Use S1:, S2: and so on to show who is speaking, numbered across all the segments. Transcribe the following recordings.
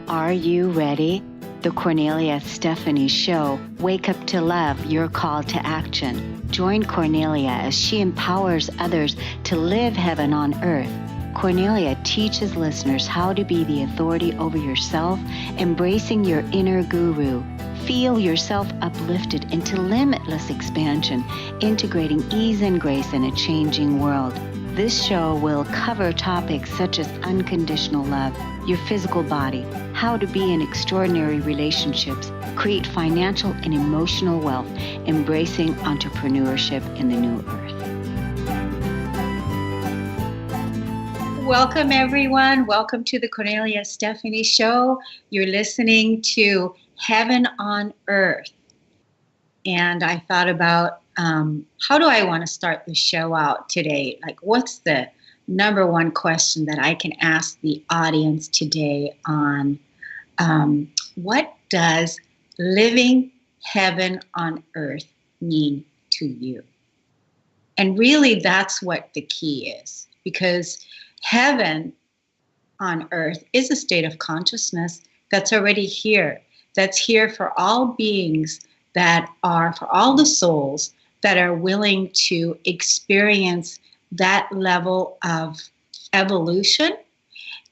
S1: Are you ready? The Kornelia Stephanie Show. Wake up to love, your call to action. Join Kornelia as she empowers others to live heaven on earth. Kornelia teaches listeners how to be the authority over yourself, embracing your inner guru. Feel yourself uplifted into limitless expansion, integrating ease and grace in a changing world. This show will cover topics such as unconditional love, your physical body, how to be in extraordinary relationships, create financial and emotional wealth, embracing entrepreneurship in the new earth. Welcome, everyone. Welcome to the Kornelia Stephanie Show. You're listening to Heaven on Earth. And I thought about how do I want to start the show out today? Like, what's the number one question that I can ask the audience today on what does living heaven on earth mean to you? And really, that's what the key is, because heaven on earth is a state of consciousness that's already here, that's here for all beings, that are for all the souls that are willing to experience that level of evolution.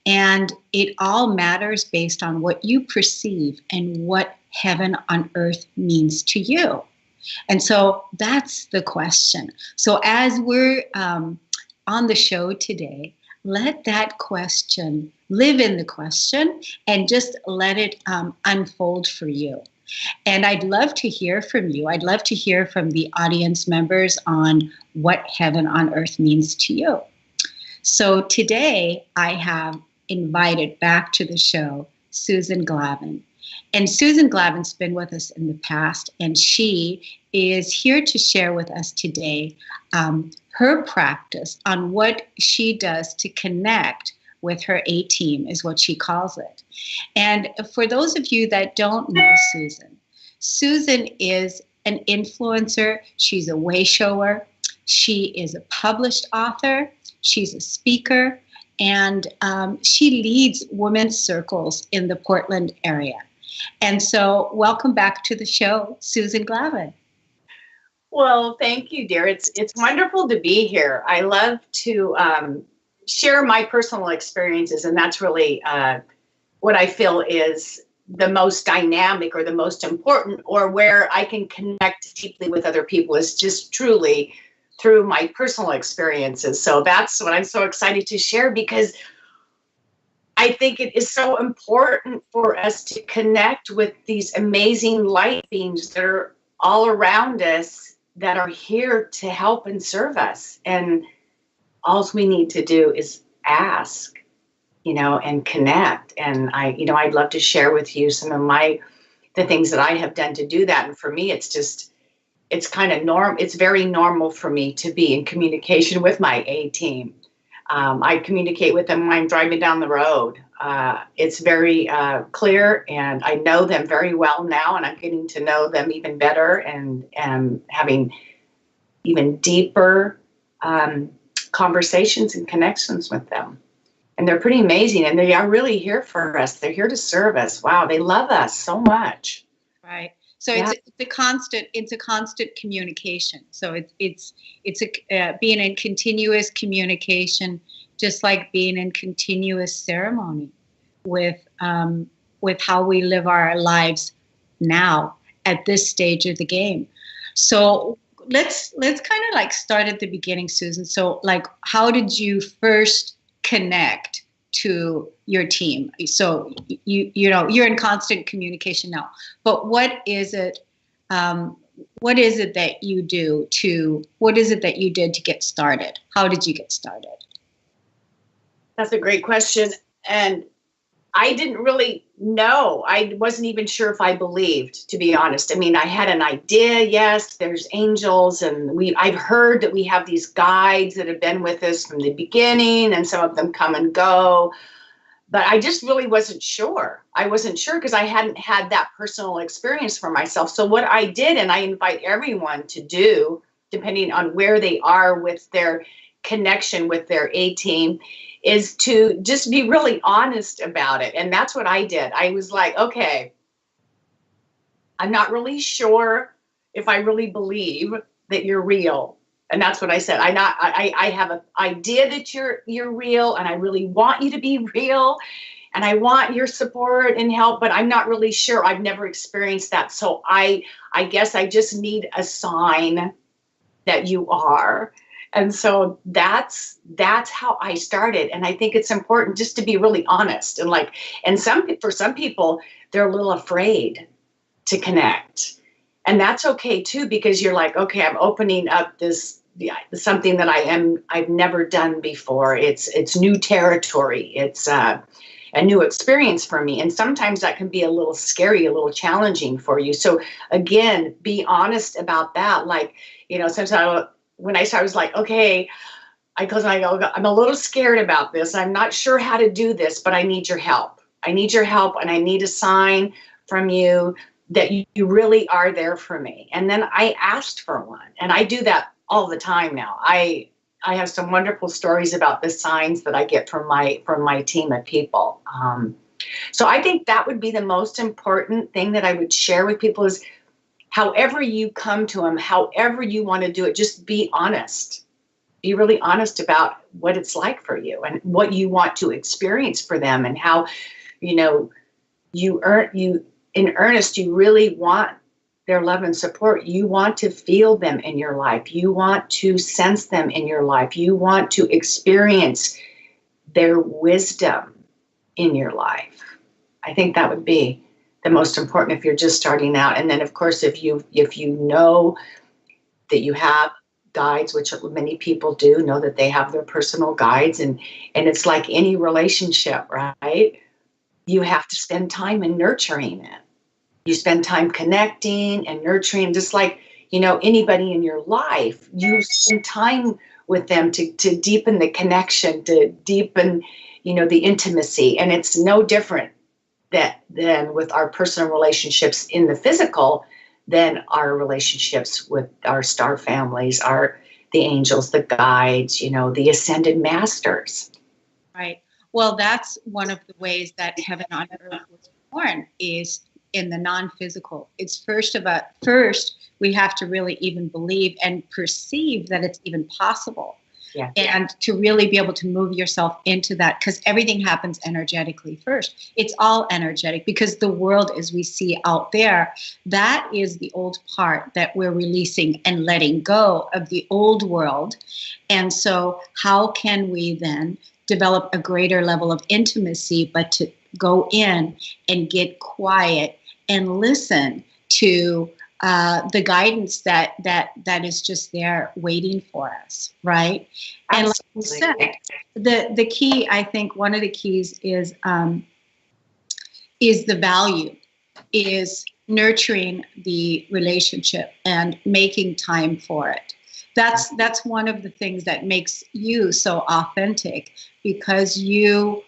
S1: And it all matters based on what you perceive and what heaven on earth means to you. And so that's the question. So as we're on the show today, let that question live in the question and just let it unfold for you. And I'd love to hear from you. I'd love to hear from the audience members on what heaven on earth means to you. So today I have invited back to the show Susan Glavin. And Susan Glavin's been with us in the past, and she is here to share with us today her practice on what she does to connect with her A-team, is what she calls it. And for those of you that don't know Susan, Susan is an influencer. She's a way shower. She is a published author. She's a speaker. And she leads women's circles in the Portland area. And so welcome back to the show, Susan Glavin.
S2: Well, thank you, dear. It's wonderful to be here. I love to share my personal experiences, and that's really what I feel is the most dynamic or the most important, or where I can connect deeply with other people, is just truly through my personal experiences. So that's what I'm so excited to share, because I think it is so important for us to connect with these amazing light beings that are all around us, that are here to help and serve us. And all we need to do is ask, and connect. And I'd love to share with you some of the things that I have done to do that. And for me, it's kind of it's very normal for me to be in communication with my A-team. I communicate with them when I'm driving down the road. It's very clear, and I know them very well now, and I'm getting to know them even better, and having even deeper conversations and connections with them. And they're pretty amazing, and they are really here for us. They're here to serve us. Wow, they love us so much.
S1: Right. So yeah. It's a constant communication. So it's being in continuous communication, just like being in continuous ceremony with how we live our lives now at this stage of the game. So let's kind of like start at the beginning, Susan. So like, how did you first connect to your team? So you're in constant communication now, but what is it that you did to get started? How did you get started?
S2: That's a great question. And I didn't really know. I wasn't even sure if I believed, to be honest. I mean, I had an idea. Yes, there's angels, and I've heard that we have these guides that have been with us from the beginning, and some of them come and go. But I just really wasn't sure. I wasn't sure because I hadn't had that personal experience for myself. So what I did, and I invite everyone to do, depending on where they are with their connection with their A-team, is to just be really honest about it. And that's what I did. I was like, okay, I'm not really sure if I really believe that you're real. And that's what I said. I have an idea that you're real, and I really want you to be real, and I want your support and help, but I'm not really sure. I've never experienced that. So I guess I just need a sign that you are. And so that's how I started. And I think it's important just to be really honest. And for some people, they're a little afraid to connect. And that's okay too, because you're like, okay, I'm opening up something that I've never done before. It's new territory. It's a new experience for me. And sometimes that can be a little scary, a little challenging for you. So again, be honest about that. Like, sometimes when I started, I was like, okay, I'm a little scared about this. I'm not sure how to do this, but I need your help. I need your help, and I need a sign from you that you really are there for me. And then I asked for one, and I do that all the time now. I have some wonderful stories about the signs that I get from my team of people. So I think that would be the most important thing that I would share with people is, however you come to them, however you want to do it, just be honest. Be really honest about what it's like for you and what you want to experience for them, and how, in earnest, you really want their love and support. You want to feel them in your life. You want to sense them in your life. You want to experience their wisdom in your life. I think that would be the most important if you're just starting out. And then, of course, if you know that you have guides, which many people do know that they have their personal guides, and it's like any relationship, right? You have to spend time in nurturing it. You spend time connecting and nurturing, just like, anybody in your life. You spend time with them to deepen the connection, to deepen, the intimacy. And it's no different than with our personal relationships in the physical than our relationships with our star families, the angels, the guides, the ascended masters.
S1: Right. Well, that's one of the ways that Heaven on Earth was born, is in the non-physical. It's first we have to really even believe and perceive that it's even possible.
S2: Yeah.
S1: And to really be able to move yourself into that, because everything happens energetically first. It's all energetic, because the world as we see out there, that is the old part that we're releasing and letting go of the old world. And so how can we then develop a greater level of intimacy, but to go in and get quiet and listen to the guidance that is just there waiting for us, right? And like you said, the key, I think one of the keys is the value, is nurturing the relationship and making time for it. That's one of the things that makes you so authentic, because you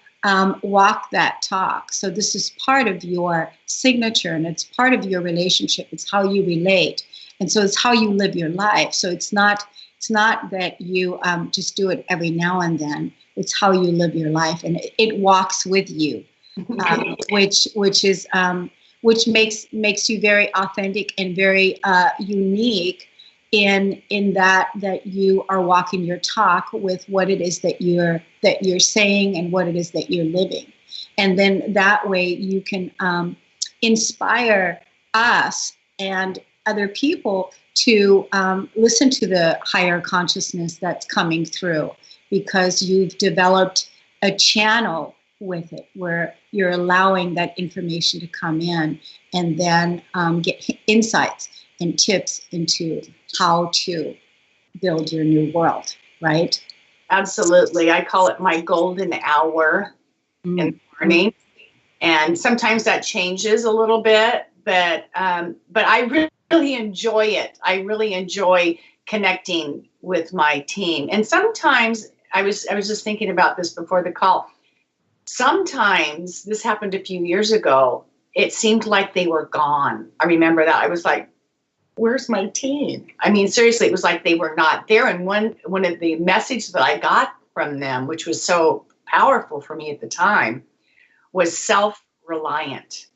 S1: walk that talk. So this is part of your signature, and it's part of your relationship. It's how you relate, and so it's how you live your life. So it's not that you just do it every now and then. It's how you live your life, and it walks with you, which makes you very authentic and very unique in that you are walking your talk with what it is that you're saying and what it is that you're living. And then that way you can inspire us and other people to listen to the higher consciousness that's coming through, because you've developed a channel with it where you're allowing that information to come in, and then get insights and tips into how to build your new world, right?
S2: Absolutely. I call it my golden hour in the morning. And sometimes that changes a little bit, but I really enjoy it. I really enjoy connecting with my team. And sometimes I was just thinking about this before the call. Sometimes, this happened a few years ago, it seemed like they were gone. I remember that. I was like, where's my team? I mean, seriously, it was like they were not there. And one of the messages that I got from them, which was so powerful for me at the time was self-reliant.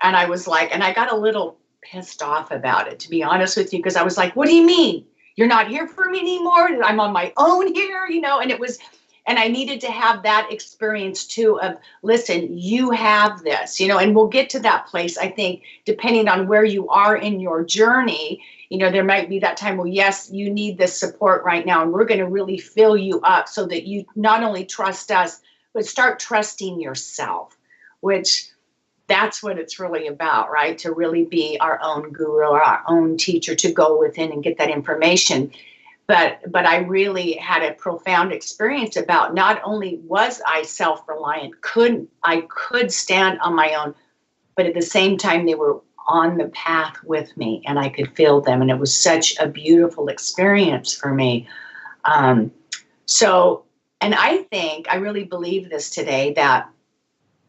S2: And I was like, and I got a little pissed off about it, to be honest with you, because I was like, what do you mean? You're not here for me anymore? I'm on my own here, you know? And it was, and I needed to have that experience too of, listen, you have this, you know, and we'll get to that place, I think, depending on where you are in your journey. You know, there might be that time where, yes, you need this support right now, and we're going to really fill you up so that you not only trust us, but start trusting yourself, which that's what it's really about, right? To really be our own guru, our own teacher, to go within and get that information. But I really had a profound experience about, not only was I self-reliant, I could stand on my own, but at the same time, they were on the path with me and I could feel them. And it was such a beautiful experience for me. So, and I think, I really believe this today, that,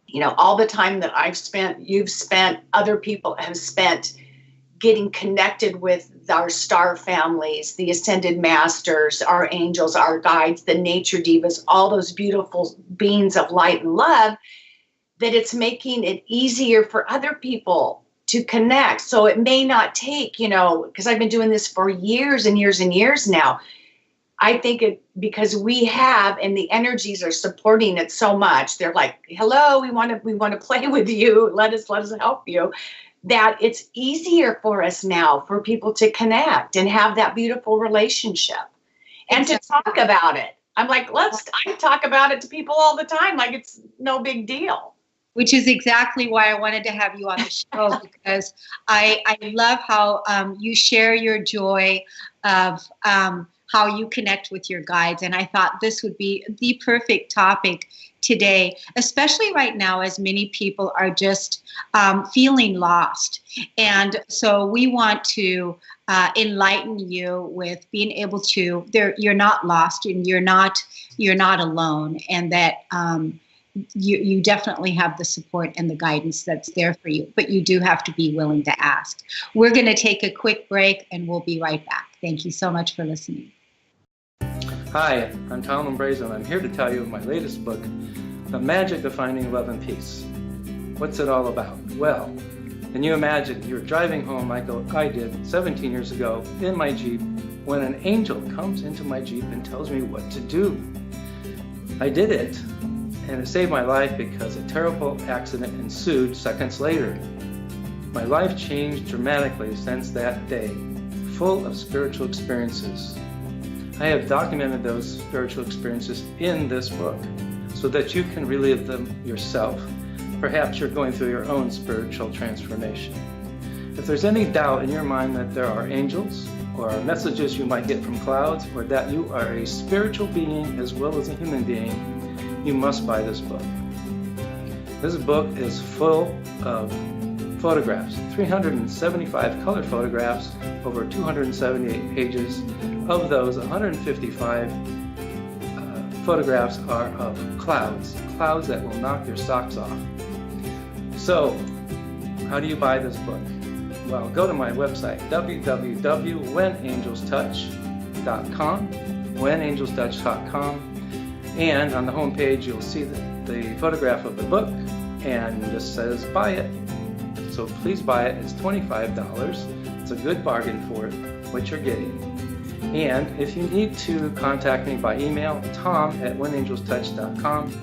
S2: you know, all the time that I've spent, you've spent, other people have spent getting connected with our star families, the ascended masters, our angels, our guides, the nature divas, all those beautiful beings of light and love, that it's making it easier for other people to connect. So it may not take, you know, because I've been doing this for years and years and years now. I think it, because we have, and the energies are supporting it so much. They're like, hello, we want to play with you. Let us help you. That it's easier for us now for people to connect and have that beautiful relationship and to talk about it. I'm like, I talk about it to people all the time. Like it's no big deal.
S1: Which is exactly why I wanted to have you on the show, because I love how you share your joy of how you connect with your guides. And I thought this would be the perfect topic today, especially right now, as many people are just feeling lost. And so we want to enlighten you with being able to, you're not lost and you're not alone, and that you definitely have the support and the guidance that's there for you, but you do have to be willing to ask. We're going to take a quick break and we'll be right back. Thank you so much for listening.
S3: Hi, I'm Tom Ambrazo, and I'm here to tell you of my latest book, The Magic of Finding Love and Peace. What's it all about? Well, can you imagine you're driving home like I did 17 years ago in my Jeep when an angel comes into my Jeep and tells me what to do? I did it, and it saved my life because a terrible accident ensued seconds later. My life changed dramatically since that day, full of spiritual experiences. I have documented those spiritual experiences in this book so that you can relive them yourself. Perhaps you're going through your own spiritual transformation. If there's any doubt in your mind that there are angels or messages you might get from clouds, or that you are a spiritual being as well as a human being, you must buy this book. This book is full of photographs, 375 color photographs, over 278 pages. Of those, 155 photographs are of clouds that will knock your socks off. So, how do you buy this book? Well, go to my website, www.whenangelstouch.com, whenangelstouch.com, and on the home page you'll see the photograph of the book, and it just says buy it. So please buy it. It's $25. It's a good bargain for what you're getting. And if you need to contact me by email, tom@whenangelstouch.com,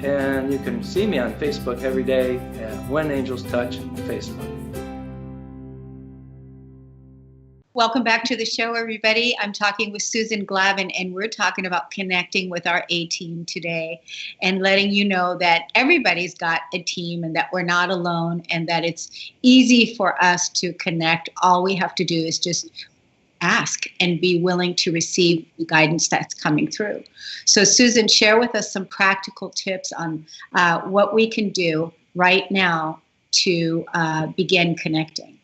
S3: and you can see me on Facebook every day at When Angels Touch Facebook.
S1: Welcome back to the show, everybody. I'm talking with Susan Glavin, and we're talking about connecting with our A-team today and letting you know that everybody's got a team and that we're not alone and that it's easy for us to connect. All we have to do is just ask and be willing to receive the guidance that's coming through. So Susan, share with us some practical tips on what we can do right now to begin connecting.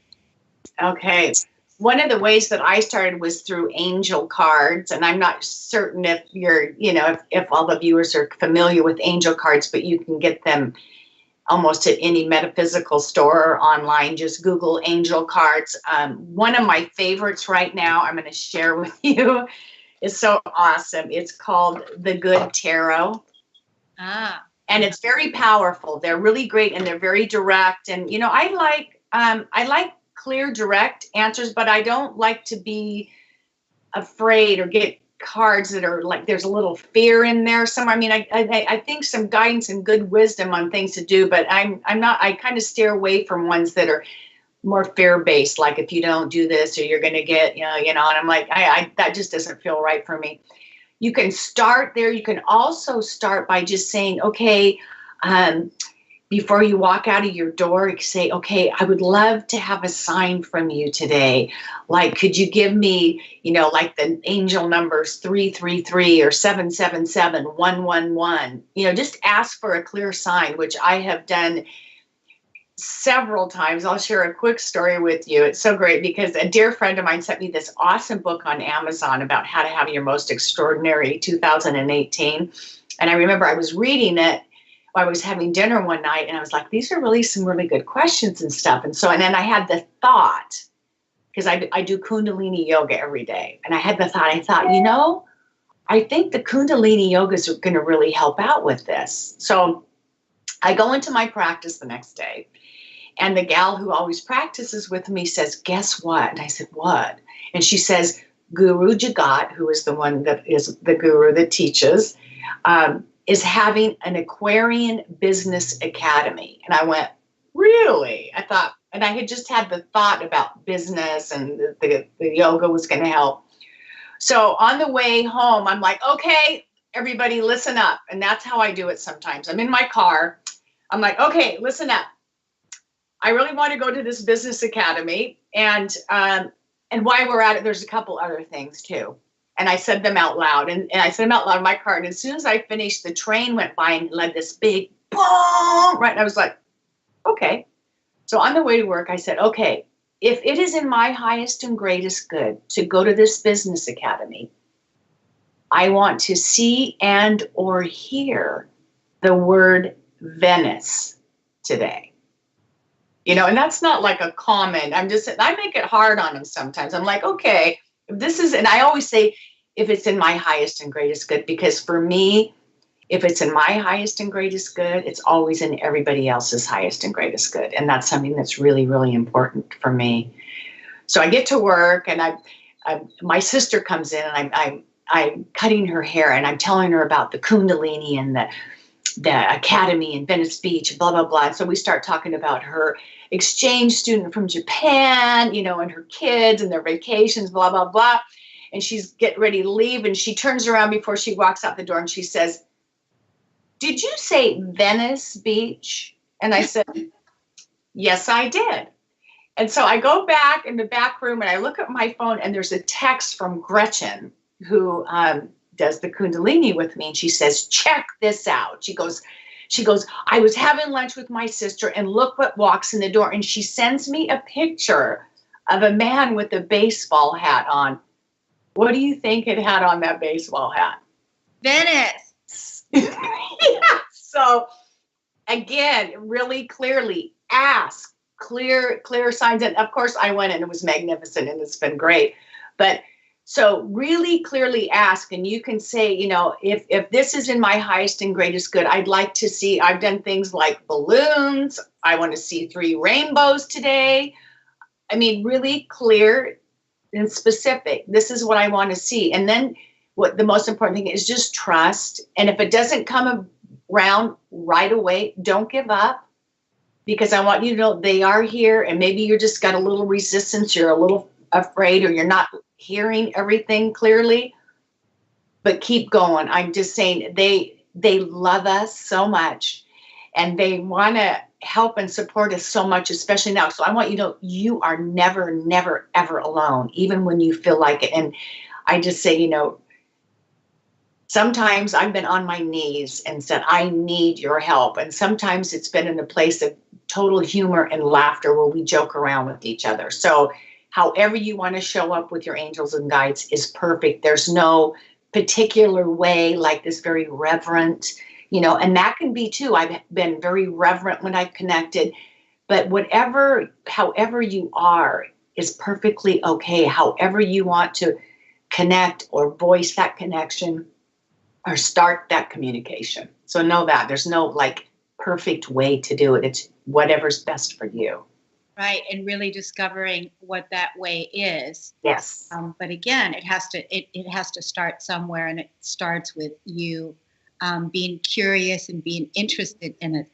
S2: Okay. One of the ways that I started was through angel cards, and I'm not certain if you're, if all the viewers are familiar with angel cards, but you can get them almost at any metaphysical store or online. Just Google angel cards. One of my favorites right now, I'm going to share with you, is so awesome. It's called The Good Tarot.
S1: Ah.
S2: And it's very powerful. They're really great and they're very direct. And, you know, I like clear, direct answers, but I don't like to be afraid or get cards that are like there's a little fear in there somewhere. I mean, I think some guidance and good wisdom on things to do, but I kind of steer away from ones that are more fear-based, like if you don't do this or you're going to get, you know, and I'm like, that just doesn't feel right for me. You can start there. You can also start by just saying, okay, before you walk out of your door, you say, okay, I would love to have a sign from you today. Like, could you give me, you know, like the angel numbers 333 or 777, 111, you know, just ask for a clear sign, which I have done several times. I'll share a quick story with you. It's so great because a dear friend of mine sent me this awesome book on Amazon about how to have your most extraordinary 2018. And I remember I was reading it while I was having dinner one night and I was like, these are really some really good questions and stuff. And then I had the thought, because I do Kundalini yoga every day. And I thought, you know, I think the Kundalini yoga is going to really help out with this. So I go into my practice the next day. And the gal who always practices with me says, guess what? And I said, what? And she says, Guru Jagat, who is the one that is the guru that teaches, is having an Aquarian Business Academy. And I went, really? I thought, and I had just had the thought about business and the yoga was going to help. So on the way home, I'm like, okay, everybody listen up. And that's how I do it sometimes. I'm in my car. I'm like, okay, listen up. I really want to go to this business academy. And while we're at it, there's a couple other things too. And I said them out loud. And I said them out loud in my car. And as soon as I finished, the train went by and led this big boom, right? And I was like, okay. So on the way to work, I said, okay, if it is in my highest and greatest good to go to this business academy, I want to see and or hear the word Venice today. You know, and that's not like a comment. I make it hard on them sometimes. I'm like, okay, if this is, and I always say, if it's in my highest and greatest good, because for me, if it's in my highest and greatest good, it's always in everybody else's highest and greatest good. And that's something that's really, really important for me. So I get to work and my sister comes in and I'm cutting her hair and I'm telling her about the Kundalini and the academy in Venice Beach, blah, blah, blah. And so we start talking about her exchange student from Japan, you know, and her kids and their vacations, blah, blah, blah. And she's getting ready to leave. And she turns around before she walks out the door and she says, did you say Venice Beach? And I said, yes, I did. And so I go back in the back room and I look at my phone and there's a text from Gretchen who does the Kundalini with me. And she says, check this out. She goes, I was having lunch with my sister and look what walks in the door. And she sends me a picture of a man with a baseball hat on. What do you think it had on that baseball hat?
S1: Venice.
S2: Yeah. So again, really clearly ask, clear signs. And of course I went and it was magnificent and it's been great. But so really clearly ask, and you can say, you know, if this is in my highest and greatest good, I'd like to see, I've done things like balloons. I want to see 3 rainbows today. I mean, really clear and specific. This is what I want to see. And then what the most important thing is just trust. And if it doesn't come around right away, don't give up, because I want you to know they are here. And maybe you just got a little resistance. You're a little afraid or you're not hearing everything clearly, but keep going. I'm just saying they love us so much and they want to help and support us so much, especially now. So I want you to know you are never, never, ever alone, even when you feel like it. And I just say, you know, sometimes I've been on my knees and said, I need your help. And sometimes it's been in a place of total humor and laughter where we joke around with each other. So however you want to show up with your angels and guides is perfect. There's no particular way, like this very reverent, you know, and that can be too. I've been very reverent when I've connected, but however you are is perfectly okay. However you want to connect or voice that connection or start that communication. So know that there's no like perfect way to do it. It's whatever's best for you.
S1: Right, and really discovering what that way is.
S2: Yes.
S1: But again, it has to start somewhere, and it starts with you being curious and being interested in it.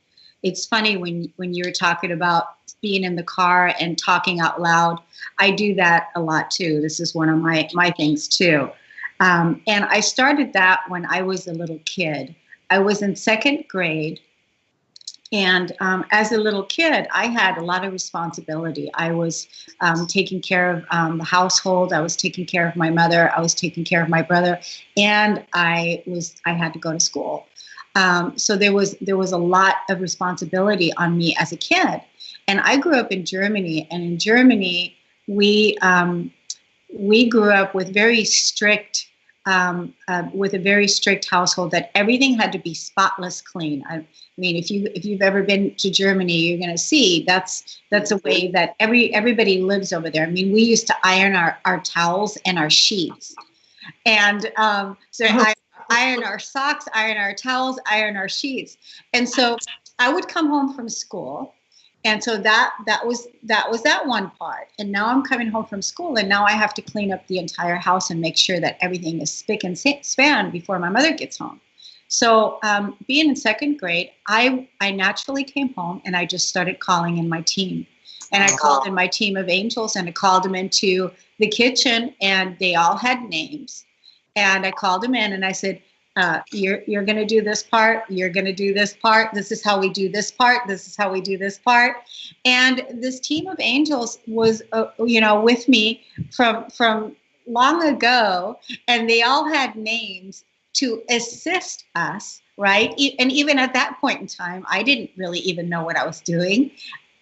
S1: It's funny when you were talking about being in the car and talking out loud. I do that a lot too. This is one of my things too. And I started that when I was a little kid. I was in second grade. And as a little kid, I had a lot of responsibility. I was taking care of the household. I was taking care of my mother. I was taking care of my brother, and I had to go to school. So there was a lot of responsibility on me as a kid. And I grew up in Germany, and in Germany we grew up with very strict. With a very strict household, that everything had to be spotless clean. I mean, if you've ever been to Germany, you're going to see that's a way that everybody lives over there. I mean, we used to iron our towels and our sheets, and I iron our socks, iron our towels, iron our sheets. And so I would come home from school. And so that was that one part. And now I'm coming home from school, and now I have to clean up the entire house and make sure that everything is spick and span before my mother gets home. So being in second grade, I naturally came home, and I just started calling in my team. And I called in my team of angels, and I called them into the kitchen, and they all had names. And I called them in, and I said, you're going to do this part. You're going to do this part. This is how we do this part. This is how we do this part. And this team of angels was, with me from long ago, and they all had names to assist us, right? And even at that point in time, I didn't really even know what I was doing,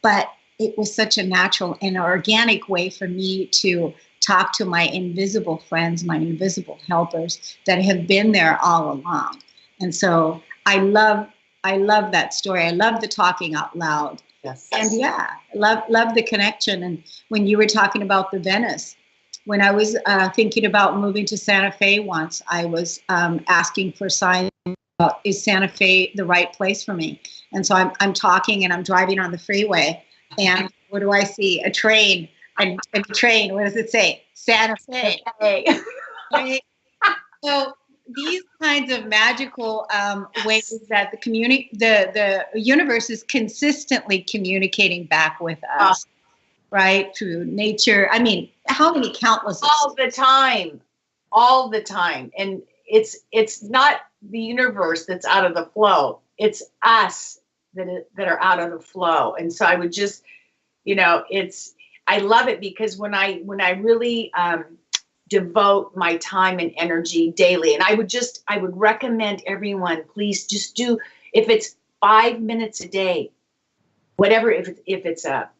S1: but it was such a natural and organic way for me to talk to my invisible friends, my invisible helpers that have been there all along. And so I love that story. I love the talking out loud.
S2: Yes.
S1: And yeah, love the connection. And when you were talking about the Venice, when I was thinking about moving to Santa Fe once, I was asking for signs about, is Santa Fe the right place for me? And so I'm talking, and I'm driving on the freeway, and what do I see? A train. And a train, what does it say? Santa Fe. Right? So these kinds of magical ways that the universe is consistently communicating back with us, right? Through nature. I mean, how many countless?
S2: All the time. And it's not the universe that's out of the flow. It's us that are out of the flow. And so I would just, I love it, because when I really devote my time and energy daily, and I would recommend everyone, please just do, if it's 5 minutes a day, whatever, if it's a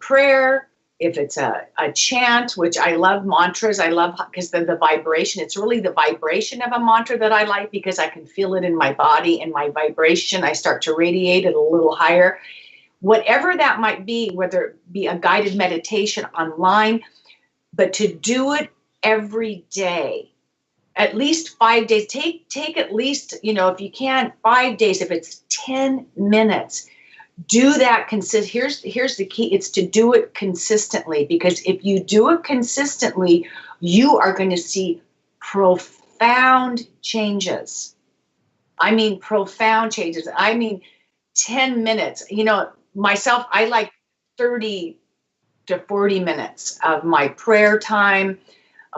S2: prayer, if it's a chant, which I love mantras. I love, because the vibration, it's really the vibration of a mantra that I like, because I can feel it in my body and my vibration. I start to radiate it a little higher. Whatever that might be, whether it be a guided meditation online, but to do it every day, at least 5 days. Take at least, if you can, 5 days, if it's 10 minutes, do that. Here's the key. It's to do it consistently, because if you do it consistently, you are going to see profound changes. I mean, profound changes. I mean, 10 minutes, myself, I like 30 to 40 minutes of my prayer time,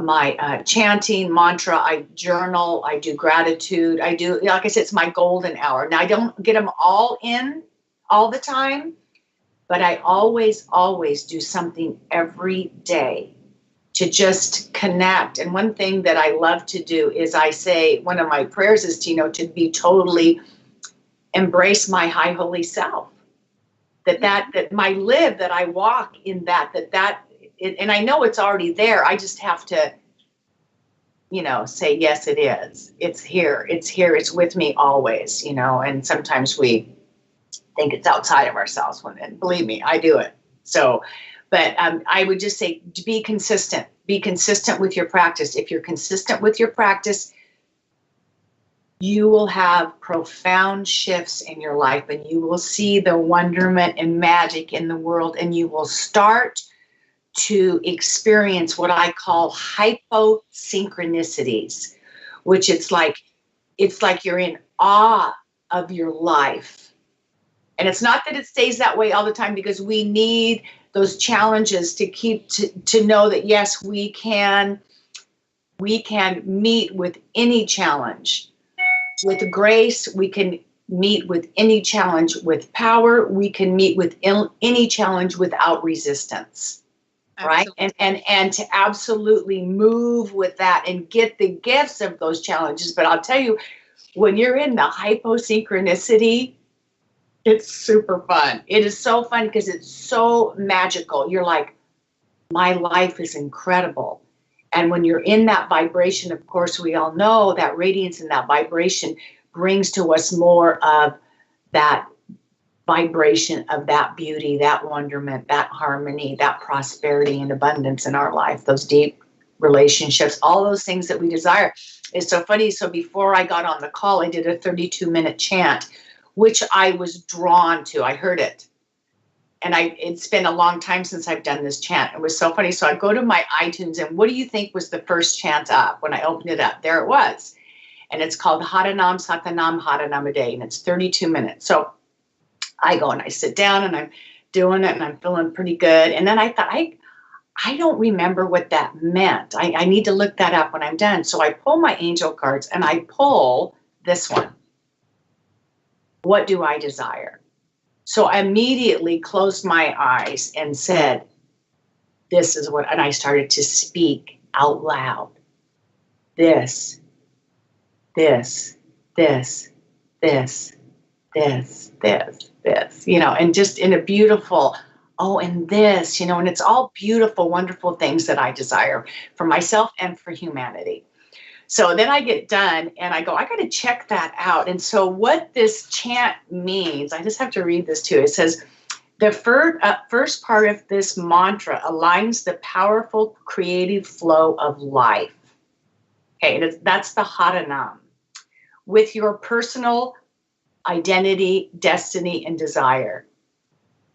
S2: my chanting, mantra. I journal, I do gratitude. I do, like I said, it's my golden hour. Now, I don't get them all in all the time, but I always do something every day to just connect. And one thing that I love to do is I say, one of my prayers is to be totally embrace my high holy self. That my live, that I walk in that and I know it's already there. I just have to, say, yes, it is. It's here. It's with me always, and sometimes we think it's outside of ourselves, and believe me, I do it. So, but I would just say, to be consistent with your practice. If you're consistent with your practice, you will have profound shifts in your life, and you will see the wonderment and magic in the world, and you will start to experience what I call hyposynchronicities, which it's like you're in awe of your life. And it's not that it stays that way all the time, because we need those challenges to keep to know that, yes, we can meet with any challenge with grace. We can meet with any challenge with power. We can meet with any challenge without resistance. Absolutely. Right? And to absolutely move with that and get the gifts of those challenges. But I'll tell you, when you're in the hyposynchronicity, it's super fun. It is so fun because it's so magical. You're like, my life is incredible. And when you're in that vibration, of course, we all know that radiance and that vibration brings to us more of that vibration of that beauty, that wonderment, that harmony, that prosperity and abundance in our life, those deep relationships, all those things that we desire. It's so funny. So before I got on the call, I did a 32-minute chant, which I was drawn to. I heard it. And it's been a long time since I've done this chant. It was so funny. So I go to my iTunes, and what do you think was the first chant up when I opened it up? There it was. And it's called Haranam Satanam Haranamade, and it's 32 minutes. So I go and I sit down and I'm doing it and I'm feeling pretty good. And then I thought, I don't remember what that meant. I need to look that up when I'm done. So I pull my angel cards and I pull this one. What do I desire? So I immediately closed my eyes and said, this is what, and I started to speak out loud. This, and just in a beautiful, and this, and it's all beautiful, wonderful things that I desire for myself and for humanity. So then I get done and I go, I got to check that out. And so what this chant means, I just have to read this too. It says, the first part of this mantra aligns the powerful creative flow of life. Okay, that's the Haranam. With your personal identity, destiny, and desire.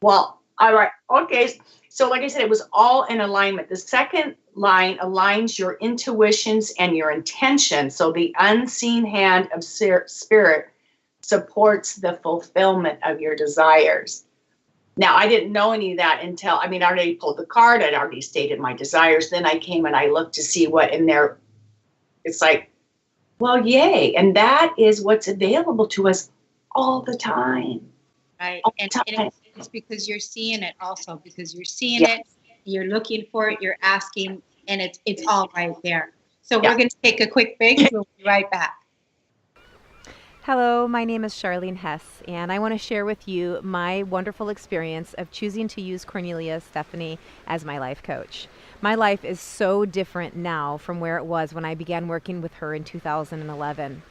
S2: Well, all right. Okay. So like I said, it was all in alignment. The second line aligns your intuitions and your intention. So the unseen hand of spirit supports the fulfillment of your desires. Now, I didn't know any of that until, I already pulled the card. I'd already stated my desires. Then I came and I looked to see what in there. It's like, well, yay. And that is what's available to us all the time.
S1: Right. And it's because you're seeing it also, because you're seeing it, you're looking for it, you're asking, and it's all right there. So we're going to take a quick break. We'll be right back.
S4: Hello, my name is Charlene Hess, and I want to share with you my wonderful experience of choosing to use Kornelia Stephanie as my life coach. My life is so different now from where it was when I began working with her in 2011.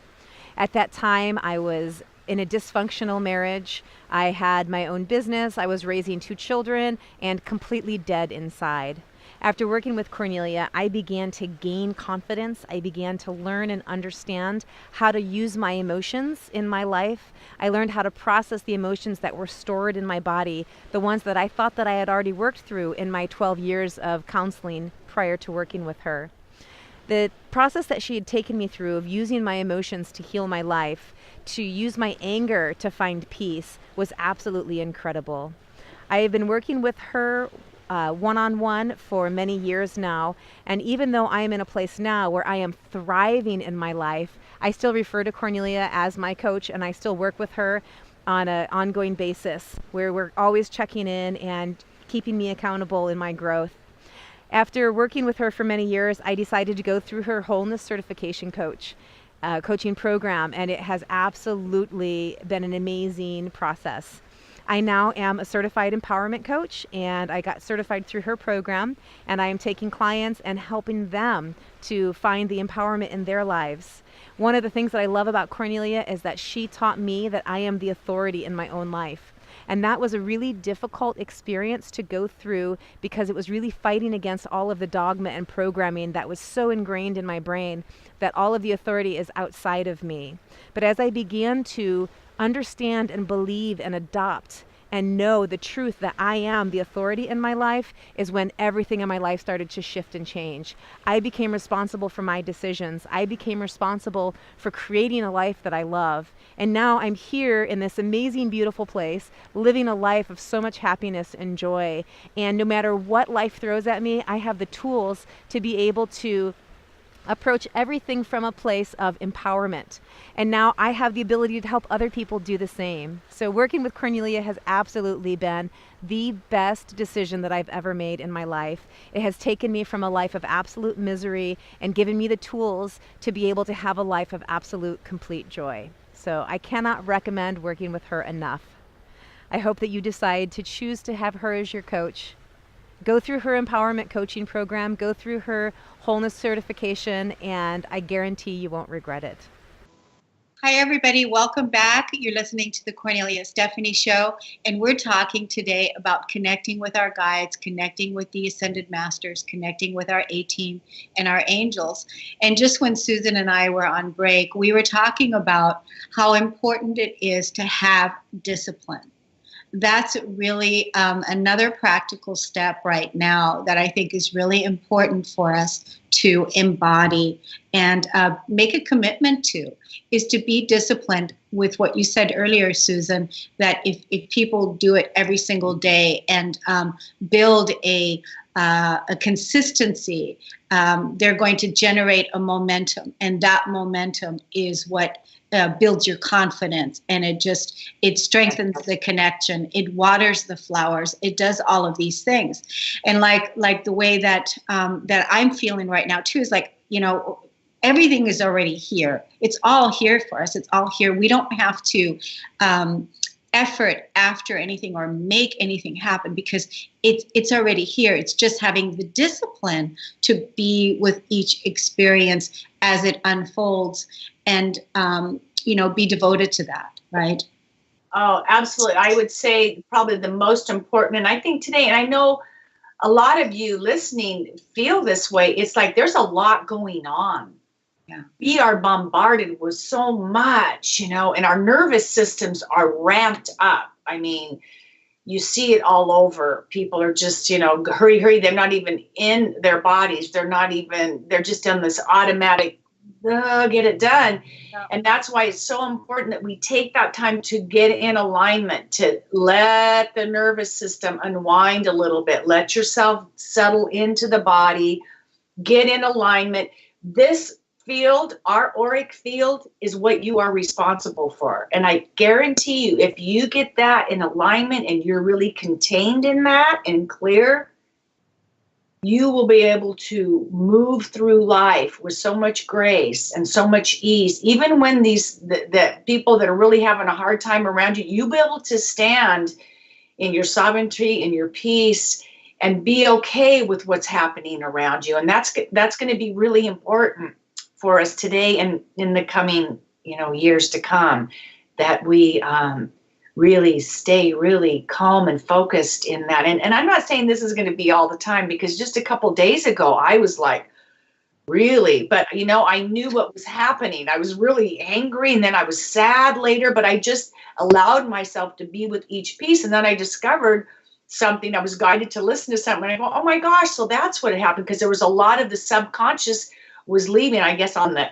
S4: At that time, I was in a dysfunctional marriage. I had my own business. I was raising 2 children and completely dead inside. After working with Kornelia, I began to gain confidence. I began to learn and understand how to use my emotions in my life. I learned how to process the emotions that were stored in my body, the ones that I thought that I had already worked through in my 12 years of counseling prior to working with her. The process that she had taken me through of using my emotions to heal my life, to use my anger to find peace, was absolutely incredible. I have been working with her one-on-one for many years now, and even though I am in a place now where I am thriving in my life, I still refer to Kornelia as my coach, and I still work with her on an ongoing basis where we're always checking in and keeping me accountable in my growth. After working with her for many years, I decided to go through her wholeness certification coaching program, and it has absolutely been an amazing process. I now am a certified empowerment coach, and I got certified through her program, and I am taking clients and helping them to find the empowerment in their lives. One of the things that I love about Kornelia is that she taught me that I am the authority in my own life. And that was a really difficult experience to go through because it was really fighting against all of the dogma and programming that was so ingrained in my brain that all of the authority is outside of me. But as I began to understand and believe and adopt and know the truth that I am the authority in my life, is when everything in my life started to shift and change. I became responsible for my decisions. I became responsible for creating a life that I love. And now I'm here in this amazing, beautiful place, living a life of so much happiness and joy. And no matter what life throws at me, I have the tools to be able to approach everything from a place of empowerment. And now I have the ability to help other people do the same. So working with Kornelia has absolutely been the best decision that I've ever made in my life. It has taken me from a life of absolute misery and given me the tools to be able to have a life of absolute, complete joy. So I cannot recommend working with her enough. I hope that you decide to choose to have her as your coach. Go through her empowerment coaching program, go through her wholeness certification, and I guarantee you won't regret it.
S1: Hi, everybody. Welcome back. You're listening to the Kornelia Stephanie Show, and we're talking today about connecting with our guides, connecting with the Ascended Masters, connecting with our A-Team and our angels. And just when Susan and I were on break, we were talking about how important it is to have discipline. That's really another practical step right now that I think is really important for us to embody and make a commitment to, is to be disciplined with what you said earlier, Susan, that if people do it every single day and build a consistency, they're going to generate a momentum, and that momentum is what builds your confidence, and it strengthens the connection. It waters the flowers. It does all of these things, and like the way that that I'm feeling right now too is like, everything is already here. It's all here for us. It's all here. We don't have to effort after anything or make anything happen because it's already here. It's just having the discipline to be with each experience as it unfolds and be devoted to that, right?
S2: Oh, absolutely. I would say probably the most important, and I think today, and I know a lot of you listening feel this way, it's like there's a lot going on.
S1: Yeah.
S2: We are bombarded with so much, and our nervous systems are ramped up. I mean, you see it all over. People are just, hurry, hurry. They're not even in their bodies. They're just in this automatic, get it done.
S1: Yeah.
S2: And that's why it's so important that we take that time to get in alignment, to let the nervous system unwind a little bit. Let yourself settle into the body, get in alignment. This field, our auric field, is what you are responsible for. And I guarantee you, if you get that in alignment and you're really contained in that and clear, you will be able to move through life with so much grace and so much ease. Even when the people that are really having a hard time around you, you'll be able to stand in your sovereignty and your peace and be okay with what's happening around you. And that's going to be really important for us today and in the coming, years to come, that we really stay really calm and focused in that. And I'm not saying this is going to be all the time, because just a couple days ago, I was like, really? But, I knew what was happening. I was really angry, and then I was sad later, but I just allowed myself to be with each piece. And then I discovered something. I was guided to listen to something. And I go, oh my gosh, so that's what had happened, because there was a lot of the subconscious was leaving, I guess, on the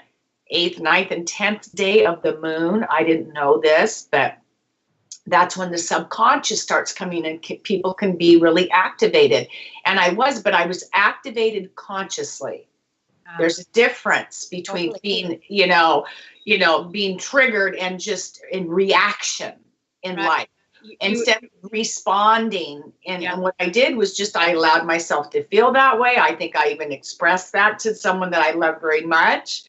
S2: 8th, 9th, and 10th day of the moon. I didn't know this, but that's when the subconscious starts coming and people can be really activated. And I was activated consciously. There's a difference between being, being triggered and just in reaction in life. Instead of responding. And what I did was just, I allowed myself to feel that way. I think I even expressed that to someone that I love very much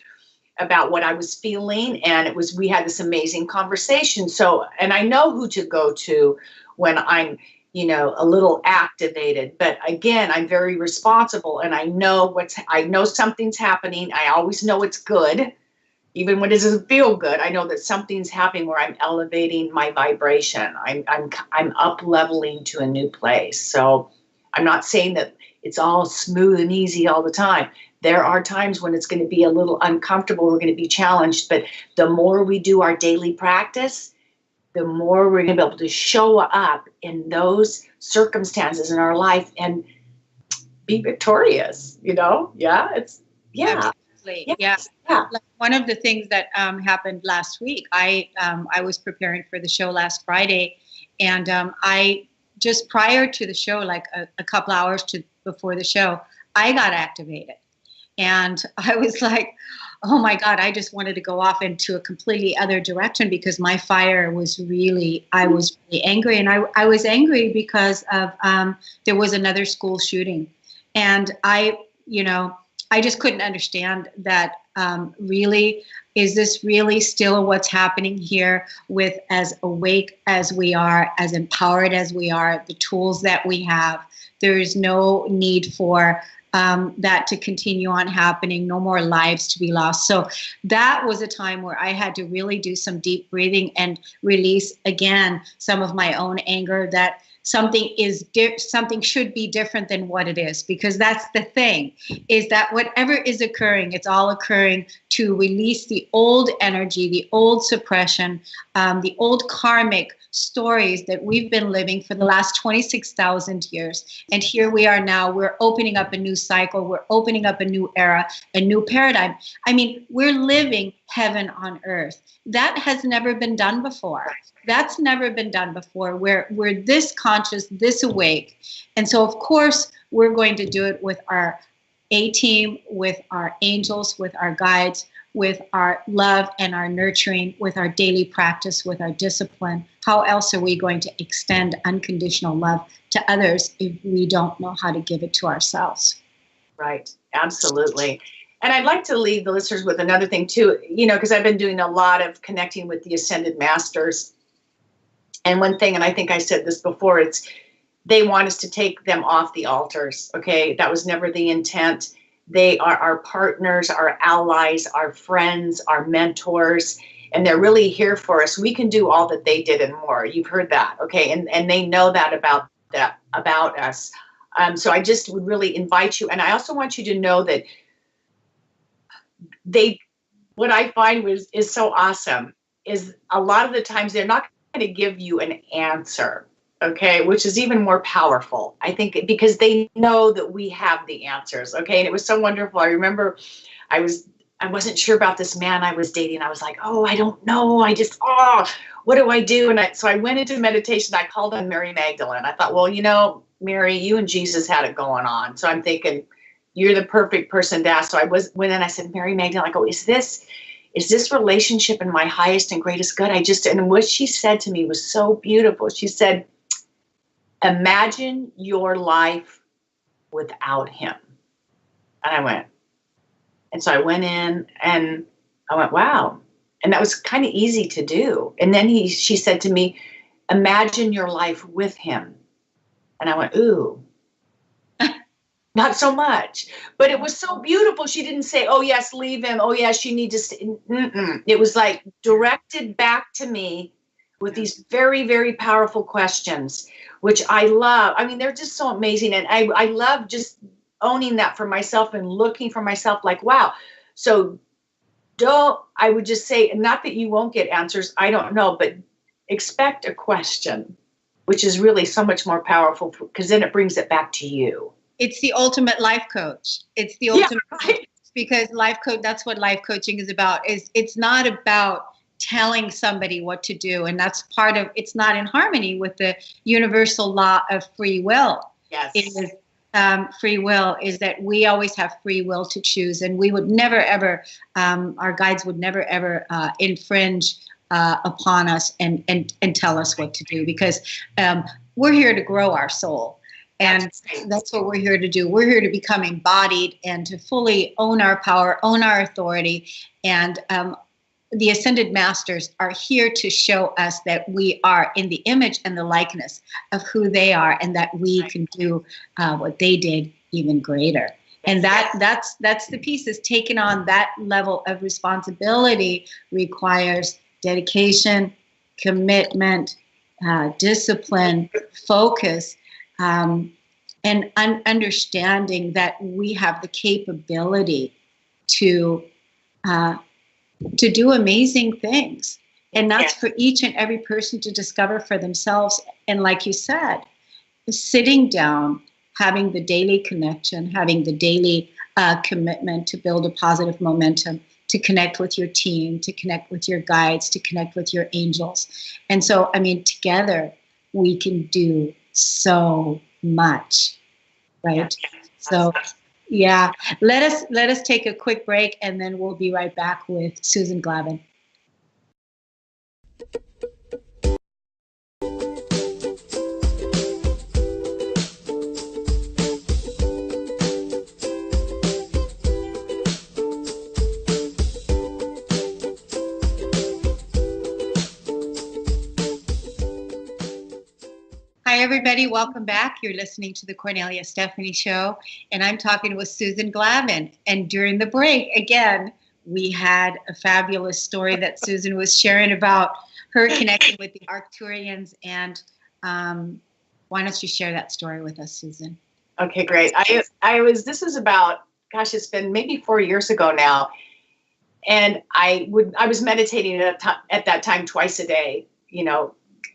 S2: about what I was feeling. And we had this amazing conversation. So, and I know who to go to when I'm, a little activated, but again, I'm very responsible, and I know something's happening. I always know it's good. even when it doesn't feel good, I know that something's happening where I'm elevating my vibration. I'm up leveling to a new place. So I'm not saying that it's all smooth and easy all the time. There are times when it's going to be a little uncomfortable. We're going to be challenged. But the more we do our daily practice, the more we're going to be able to show up in those circumstances in our life and be victorious, Yeah,
S1: Absolutely. Yeah. Like one of the things that happened last week, I was preparing for the show last Friday, and I just prior to the show, like a couple hours before the show, I got activated. And I was like, oh my God, I just wanted to go off into a completely other direction because my fire was I was really angry. And I was angry because of, there was another school shooting. And I just couldn't understand that really, is this really still what's happening here with as awake as we are, as empowered as we are, the tools that we have? There is no need for that to continue on happening, no more lives to be lost. So that was a time where I had to really do some deep breathing and release again some of my own anger that something should be different than what it is, because that's the thing, is that whatever is occurring, it's all occurring to release the old energy, the old suppression, the old karmic stories that we've been living for the last 26,000 years. And here we are now, we're opening up a new cycle, we're opening up a new era, a new paradigm. I mean, we're living heaven on earth. That has never been done before. That's never been done before. We're this conscious, this awake. And so, of course, we're going to do it with our A-team, with our angels, with our guides, with our love and our nurturing, with our daily practice, with our discipline. How else are we going to extend unconditional love to others if we don't know how to give it to ourselves?
S2: Right. Absolutely. And I'd like to leave the listeners with another thing too, because I've been doing a lot of connecting with the Ascended Masters. And one thing, and I think I said this before, it's they want us to take them off the altars. Okay. That was never the intent. They are our partners, our allies, our friends, our mentors, and they're really here for us. We can do all that they did and more. You've heard that. Okay. And they know that about us. So I just would really invite you. And I also want you to know that what I find is so awesome is a lot of the times they're not going to give you an answer. Okay, which is even more powerful, I think, because they know that we have the answers. Okay, and it was so wonderful. I remember I wasn't sure about this man I was dating. I was like, oh, I don't know. What do I do? And so I went into meditation. I called on Mary Magdalene. I thought, well, Mary, you and Jesus had it going on. So I'm thinking, you're the perfect person to ask. So I went in. I said, Mary Magdalene, I go, is this relationship in my highest and greatest good? And what she said to me was so beautiful. She said, imagine your life without him. And I went. And so I went in and I went, wow. And that was kind of easy to do. And then she said to me, imagine your life with him. And I went, ooh, not so much. But it was so beautiful. She didn't say, oh, yes, leave him. Oh, yes, you need to stay. It was like directed back to me with these very, very powerful questions, which I love. I mean, they're just so amazing. And I love just owning that for myself and looking for myself like, wow. So I would just say, not that you won't get answers, I don't know, but expect a question, which is really so much more powerful because then it brings it back to you.
S1: It's the ultimate life coach. It's the ultimate,
S2: right.
S1: Because life coach, that's what life coaching is about. It's not about telling somebody what to do. And that's part of, it's not in harmony with the universal law of free will.
S2: Yes.
S1: It is, free will is that we always have free will to choose. And we would never, ever, our guides would never, ever infringe upon us and tell us what to do, because we're here to grow our soul. And that's what we're here to do. We're here to become embodied and to fully own our power, own our authority. And the Ascended Masters are here to show us that we are in the image and the likeness of who they are, and that we can do what they did even greater. And that's the piece, is taking on that level of responsibility requires dedication, commitment, discipline, focus, and understanding that we have the capability to do amazing things. And that's for each and every person to discover for themselves. And like you said, sitting down, having the daily connection, having the daily commitment to build a positive momentum, to connect with your team, to connect with your guides, to connect with your angels. And so, I mean, together we can do so much, right? So, yeah, let us take a quick break, and then we'll be right back with Susan Glavin. Hi, everybody. Welcome back. You're listening to the Kornelia Stephanie Show, and I'm talking with Susan Glavin. And during the break, again, we had a fabulous story that Susan was sharing about her connecting with the Arcturians. And why don't you share that story with us, Susan?
S2: Okay, great. This is about, gosh, it's been maybe 4 years ago now. And I was meditating at that time twice a day,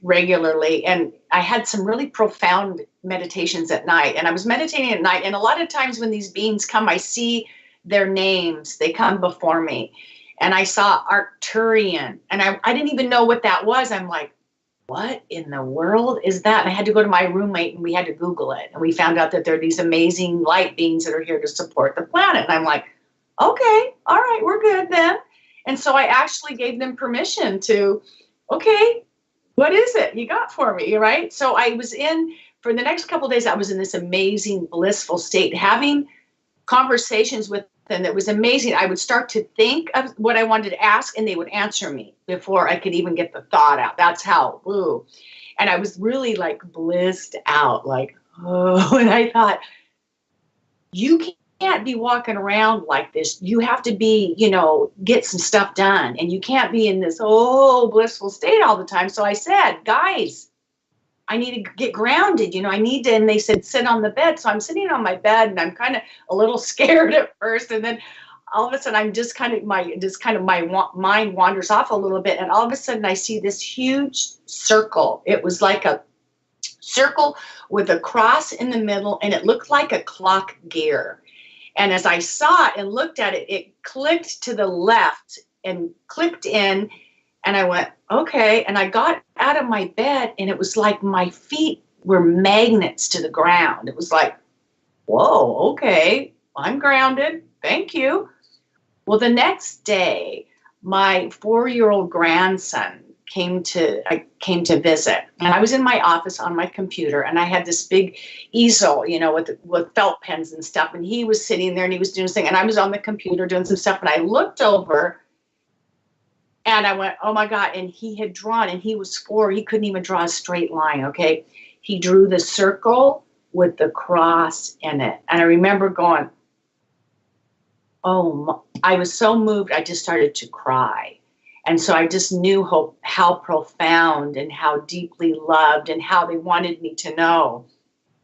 S2: regularly. And I had some really profound meditations at night, and I was meditating at night. And a lot of times when these beings come, I see their names, they come before me, and I saw Arcturian, and I didn't even know what that was. I'm like, what in the world is that? And I had to go to my roommate, and we had to Google it. And we found out that there are these amazing light beings that are here to support the planet. And I'm like, okay, all right, we're good then. And so I actually gave them permission to, okay, what is it you got for me, right? So I was for the next couple of days, I was in this amazing, blissful state, having conversations with them that was amazing. I would start to think of what I wanted to ask, and they would answer me before I could even get the thought out. That's how, woo. And I was really like blissed out, like, oh, and I thought, you can't be walking around like this. You have to be, get some stuff done, and you can't be in this blissful state all the time. So I said, guys, I need to get grounded. I need to. And they said, sit on the bed. So I'm sitting on my bed, and I'm kind of a little scared at first, and then all of a sudden I'm my mind wanders off a little bit, and all of a sudden I see this huge circle. It was like a circle with a cross in the middle, and it looked like a clock gear. And as I saw it and looked at it, it clicked to the left and clicked in. And I went, okay. And I got out of my bed, and it was like my feet were magnets to the ground. It was like, whoa, okay, I'm grounded. Thank you. Well, the next day, my 4-year-old grandson came to visit, and I was in my office on my computer, and I had this big easel, with felt pens and stuff, and he was sitting there and he was doing something, and I was on the computer doing some stuff, and I looked over and I went, oh my God. And he had drawn, and he was 4, he couldn't even draw a straight line. Okay. He drew the circle with the cross in it. And I remember going, I was so moved. I just started to cry. And so I just knew how profound and how deeply loved, and how they wanted me to know.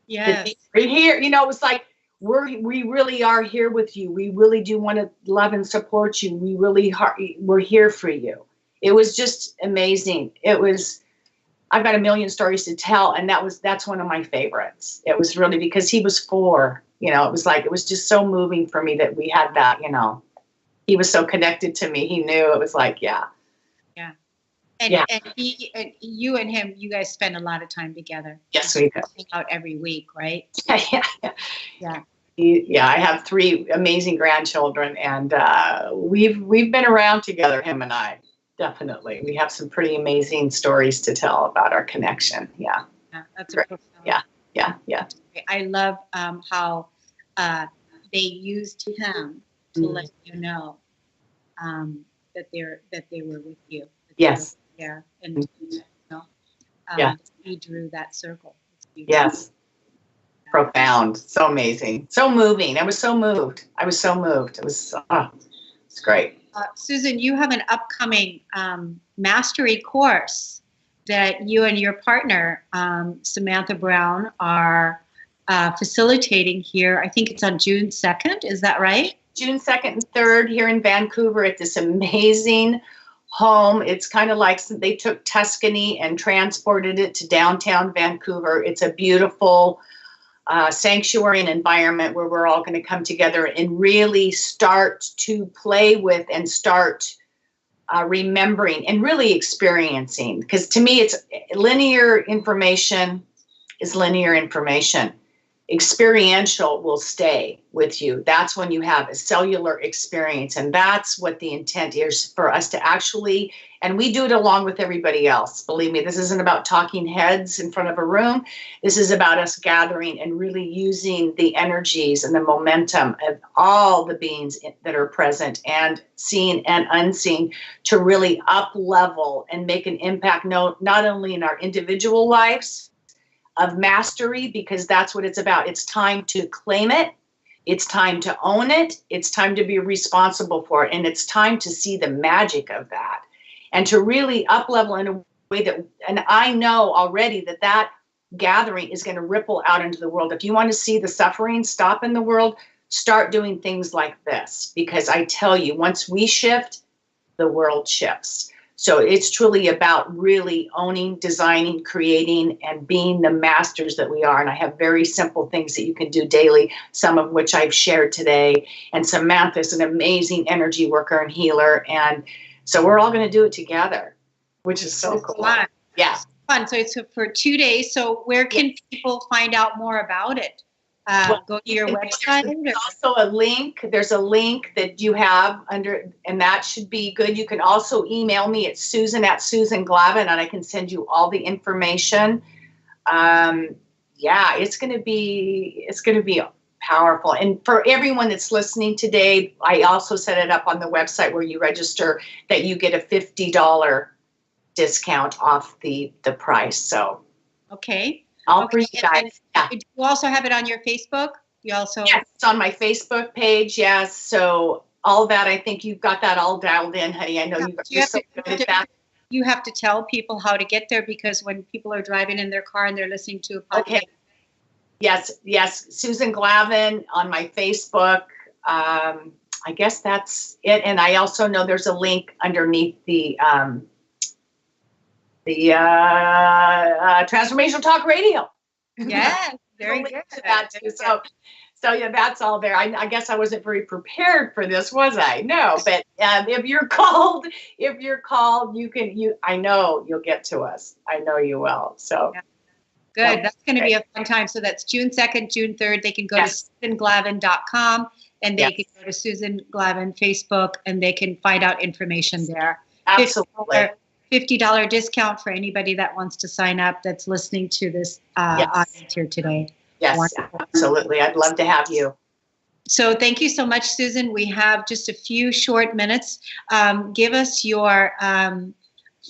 S1: Yes.
S2: We're here. It was like, we really are here with you. We really do want to love and support you. We're here for you. It was just amazing. I've got a million stories to tell, and that's one of my favorites. It was really because he was 4. It was just so moving for me that we had that. He was so connected to me. He knew. It was like, yeah.
S1: Yeah. And you and him, you guys spend a lot of time together.
S2: Yes, we do.
S1: Out every week, right?
S2: Yeah. I have 3 amazing grandchildren, and we've been around together, him and I. Definitely, we have some pretty amazing stories to tell about our connection. Yeah.
S1: That's a profound.
S2: Yeah.
S1: I love how they used him to let you know that they were with you.
S2: Yes.
S1: Yeah. And he drew that circle.
S2: Yes. profound, so amazing, so moving. I was so moved. It was it's great.
S1: Susan, you have an upcoming mastery course that you and your partner, Samantha Brown, are facilitating here. I think it's on June 2nd. Is that right?
S2: June 2nd and 3rd here in Vancouver at this amazing home. It's kind of like they took Tuscany and transported it to downtown Vancouver. It's a beautiful sanctuary and environment where we're all going to come together and really start to play with and start remembering and really experiencing. Because to me, it's linear information is linear information. Experiential will stay with you. That's when you have a cellular experience. And that's what the intent is for us to actually, and we do it along with everybody else. Believe me, this isn't about talking heads in front of a room. This is about us gathering and really using the energies and the momentum of all the beings that are present and seen and unseen to really up level and make an impact, not only in our individual lives, of mastery, because that's what it's about. It's time to claim it. It's time to own it. It's time to be responsible for it. And it's time to see the magic of that and to really up level in a way that, and I know already that gathering is going to ripple out into the world. If you want to see the suffering stop in the world, start doing things like this, because I tell you, once we shift, the world shifts. So it's truly about really owning, designing, creating, and being the masters that we are. And I have very simple things that you can do daily, some of which I've shared today. And Samantha's an amazing energy worker and healer. And so we're all going to do it together, which is so cool.
S1: Fun.
S2: Yeah.
S1: Fun. So it's for 2 days. So where can people find out more about it? Go to your website?
S2: There's also a link. There's a link that you have under, and that should be good. You can also email me at Susan@SusanGlavin, and I can send you all the information. It's going to be powerful. And for everyone that's listening today, I also set it up on the website where you register that you get a $50 discount off the price. So
S1: okay.
S2: For you guys. Yeah.
S1: You also have it on your Facebook?
S2: Yes, it's on my Facebook page. Yes. So all that, I think you've got that all dialed in, honey. I know you're so good at that.
S1: You have to tell people how to get there, because when people are driving in their car and they're listening to a podcast.
S2: Okay. Yes. Susan Glavin on my Facebook. I guess that's it. And I also know there's a link underneath the Transformational Talk Radio.
S1: Yes, very good.
S2: That too. So yeah, that's all there. I guess I wasn't very prepared for this, was I? No, but if you're called, I know you'll get to us. I know you will. So
S1: yeah. Good. That's going to be a fun time. So that's June 2nd, June 3rd. They can go to SusanGlavin.com and they can go to Susan Glavin Facebook and they can find out information there.
S2: Absolutely.
S1: $50 discount for anybody that wants to sign up that's listening to this audience here today.
S2: Yes, wonderful. Absolutely. I'd love to have you.
S1: So thank you so much, Susan. We have just a few short minutes. Give us your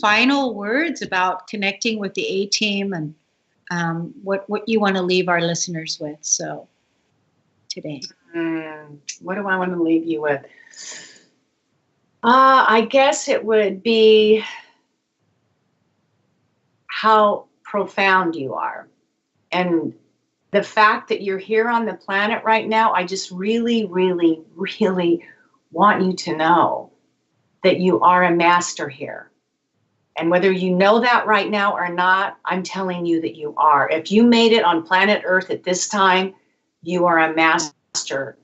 S1: final words about connecting with the A-Team and what you want to leave our listeners with. So today.
S2: What do I want to leave you with? I guess it would be how profound you are. And the fact that you're here on the planet right now, I just really, really, really want you to know that you are a master here. And whether you know that right now or not, I'm telling you that you are. If you made it on planet Earth at this time, you are a master.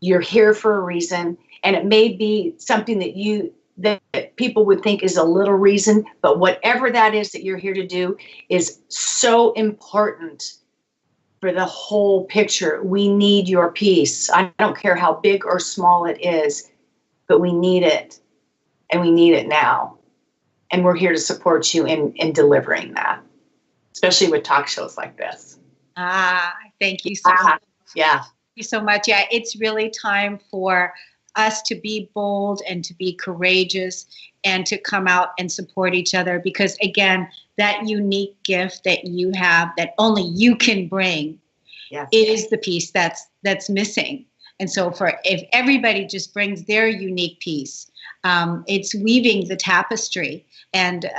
S2: You're here for a reason. And it may be something that people would think is a little reason, but whatever that is that you're here to do is so important for the whole picture. We need your peace. I don't care how big or small it is, but we need it, and we need it now. And we're here to support you in delivering that, especially with talk shows like this.
S1: Thank you so much.
S2: Yeah.
S1: Thank you so much. Yeah, it's really time for us to be bold and to be courageous and to come out and support each other, because again, that unique gift that you have that only you can bring
S2: Yes.
S1: is the piece that's missing. And so if everybody just brings their unique piece, it's weaving the tapestry and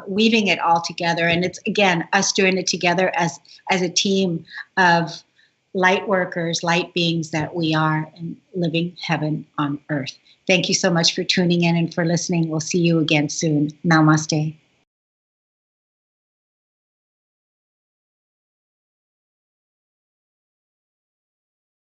S1: weaving it all together. And it's, again, us doing it together as a team of light workers, light beings that we are, and living heaven on earth. Thank you so much for tuning in and for listening. We'll see you again soon. Namaste.